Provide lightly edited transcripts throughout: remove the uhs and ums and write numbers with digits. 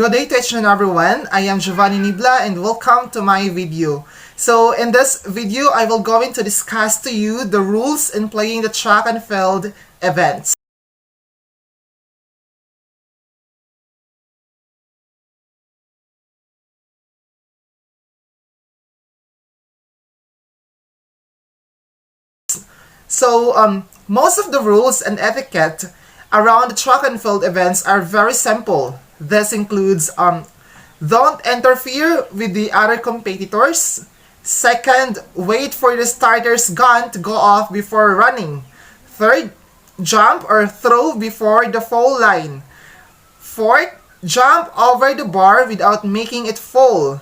Good day to each and everyone. I am Giovanni Nibla and welcome to my video. So in this video, I will going to discuss to you the rules in playing the track and field events. So most of the rules and etiquette around the track and field events are very simple. This includes don't interfere with the other competitors. Second, wait for the starter's gun to go off before running. Third, jump or throw before the foul line. Fourth, jump over the bar without making it fall.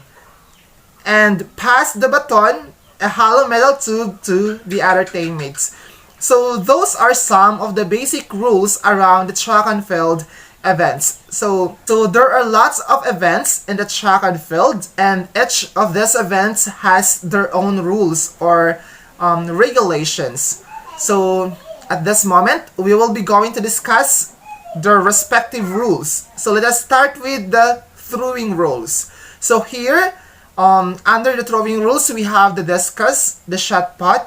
And pass the baton, a hollow metal tube, to the other teammates. So those are some of the basic rules around the track and field events. So there are lots of events in the track and field, and each of these events has their own rules or regulations. So at this moment, we will be going to discuss their respective rules. So let us start with the throwing rules. So here, under the throwing rules, we have the discus, the shot put,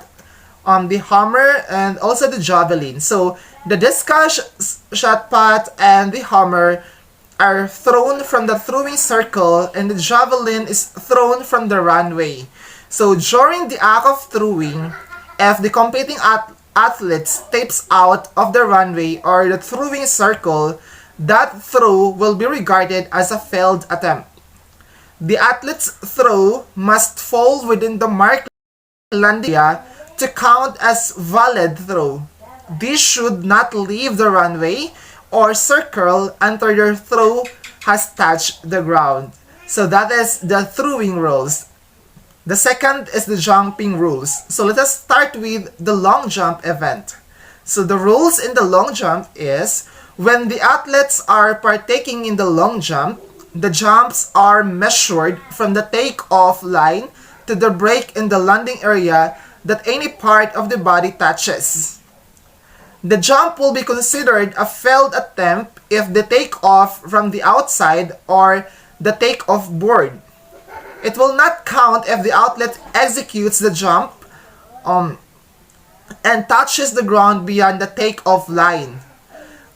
the hammer, and also the javelin. So the discus, shot put, and the hammer are thrown from the throwing circle, and the javelin is thrown from the runway. So during the act of throwing, if the competing athlete steps out of the runway or the throwing circle, that throw will be regarded as a failed attempt. The athlete's throw must fall within the marked landing area to count as valid throw. This should not leave the runway or circle until your throw has touched the ground. So that is the throwing rules. The second is the jumping rules. So let us start with the long jump event. So the rules in the long jump is when the athletes are partaking in the long jump, the jumps are measured from the take-off line to the break in the landing area that any part of the body touches. The jump will be considered a failed attempt if the take-off from the outside or the take-off board. It will not count if the athlete executes the jump and touches the ground beyond the take-off line.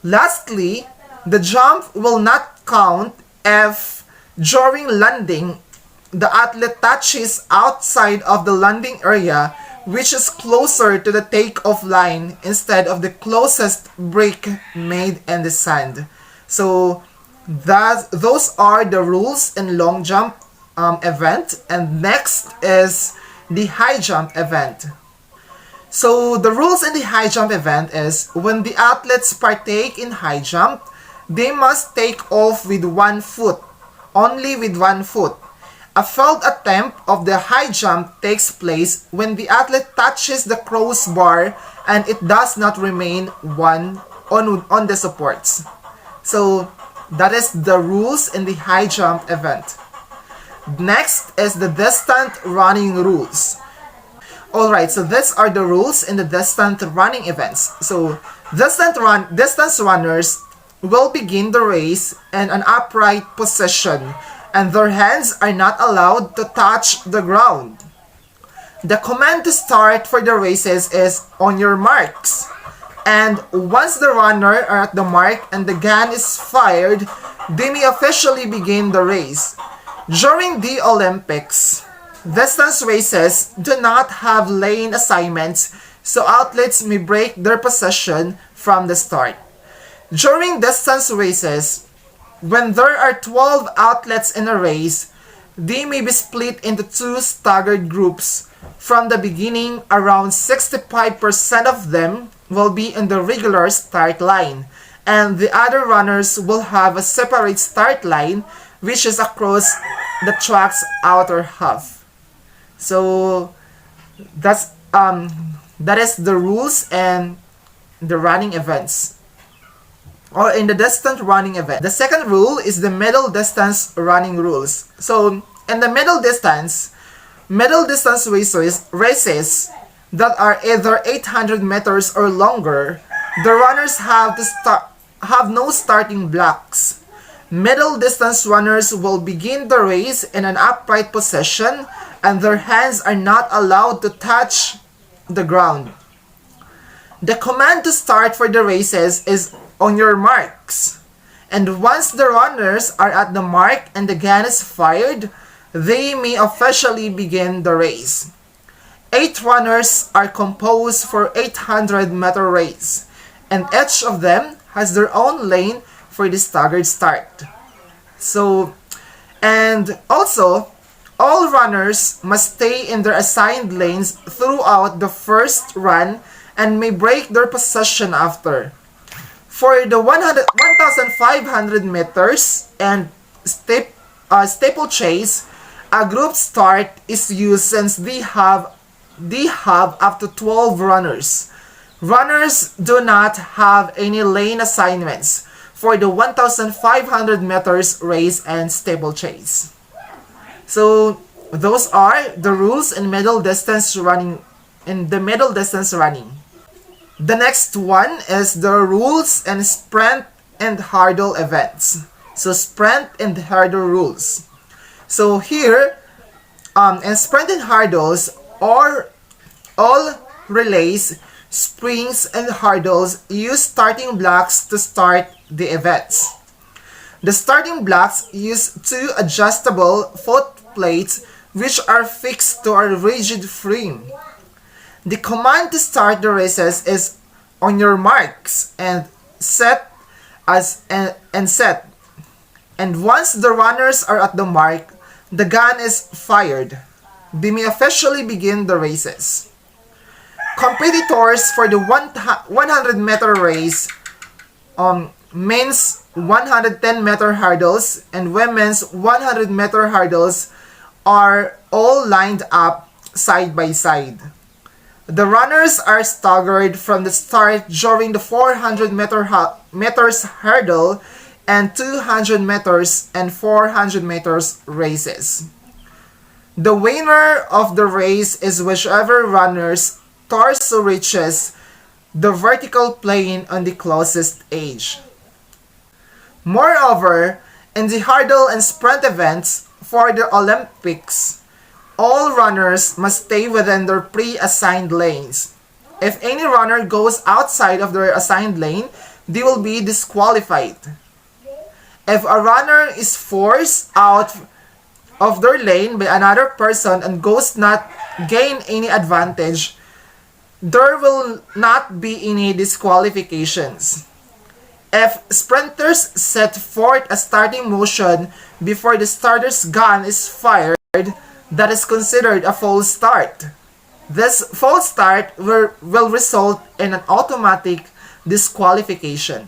Lastly, the jump will not count if during landing the athlete touches outside of the landing area, which is closer to the takeoff line instead of the closest break made in the sand. So those are the rules in long jump event. And next is the high jump event. So the rules in the high jump event is when the athletes partake in high jump, they must take off with 1 foot, only with 1 foot. A failed attempt of the high jump takes place when the athlete touches the crossbar and it does not remain on the supports. So that is the rules in the high jump event. Next is the distant running rules. Alright, so these are the rules in the distant running events. So distance runners will begin the race in an upright position, and their hands are not allowed to touch the ground. The command to start for the races is on your marks. And once the runner are at the mark and the gun is fired, they may officially begin the race. During the Olympics, distance races do not have lane assignments, so athletes may break their position from the start. During distance races, when there are 12 athletes in a race, they may be split into 2 staggered groups. From the beginning, around 65% of them will be in the regular start line, and the other runners will have a separate start line, which is across the track's outer half. So that is the rules and the running events, or in the distant running event. The second rule is the middle distance running rules. So in the middle distance races that are either 800 meters or longer, the runners have no starting blocks. Middle distance runners will begin the race in an upright position and their hands are not allowed to touch the ground. The command to start for the races is on your marks. And once the runners are at the mark and the gun is fired, they may officially begin the race. 8 runners are composed for 800-meter race, and each of them has their own lane for the staggered start. And also, all runners must stay in their assigned lanes throughout the first run and may break their position after. For the 1,500 meters and steeplechase, a group start is used since they have up to 12 runners. Runners do not have any lane assignments for the 1,500 meters race and steeplechase. So those are the rules in middle distance running. The next one is the rules and sprint and hurdle events. So sprint and hurdle rules. So here, in sprint and hurdles, all relays, sprints, and hurdles use starting blocks to start the events. The starting blocks use 2 adjustable foot plates which are fixed to a rigid frame. The command to start the races is on your marks and set. And once the runners are at the mark, the gun is fired. They may officially begin the races. Competitors for the 100-meter race, men's 110-meter hurdles and women's 100-meter hurdles are all lined up side by side. The runners are staggered from the start during the 400 meters hurdle and 200 meters and 400 meters races. The winner of the race is whichever runner's torso reaches the vertical plane on the closest edge. Moreover, in the hurdle and sprint events for the Olympics, all runners must stay within their pre-assigned lanes. If any runner goes outside of their assigned lane, they will be disqualified. If a runner is forced out of their lane by another person and does not gain any advantage, there will not be any disqualifications. If sprinters set forth a starting motion before the starter's gun is fired, that is considered a false start. This false start will result in an automatic disqualification.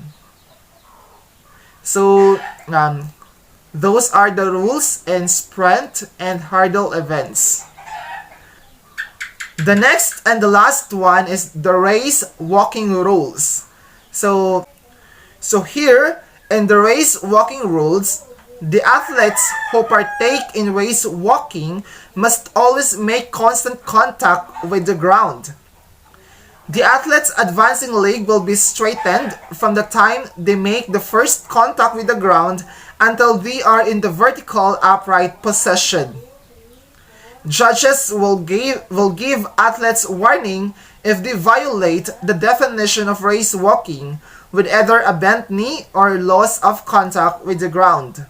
So, those are the rules in sprint and hurdle events. The next and the last one is the race walking rules. So here in the race walking rules, the athletes who partake in race walking must always make constant contact with the ground. The athlete's advancing leg will be straightened from the time they make the first contact with the ground until they are in the vertical upright position. Judges will give athletes warning if they violate the definition of race walking with either a bent knee or loss of contact with the ground.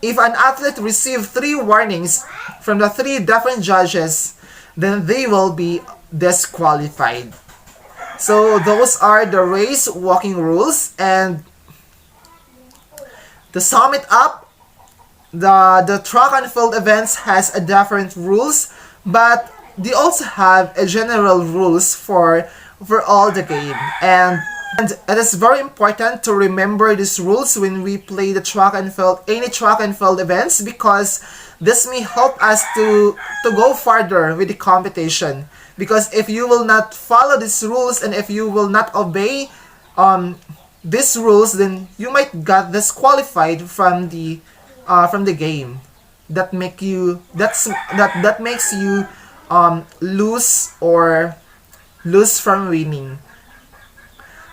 If an athlete receives 3 warnings from the 3 different judges, then they will be disqualified. So those are the race walking rules, and to sum it up, the track and field events has a different rules, but they also have a general rules for all the game. And it is very important to remember these rules when we play the track and field, any track and field events, because this may help us to go farther with the competition. Because if you will not follow these rules and if you will not obey these rules, then you might get disqualified from the game. That makes you lose from winning.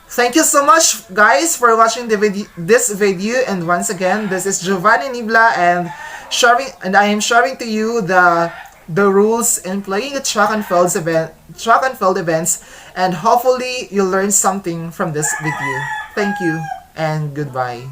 Thank you so much, guys, for watching this video. And once again, this is Giovanni Nibla, and I am sharing to you the rules in playing the track and field events, and hopefully you learn something from this video. Thank you and goodbye.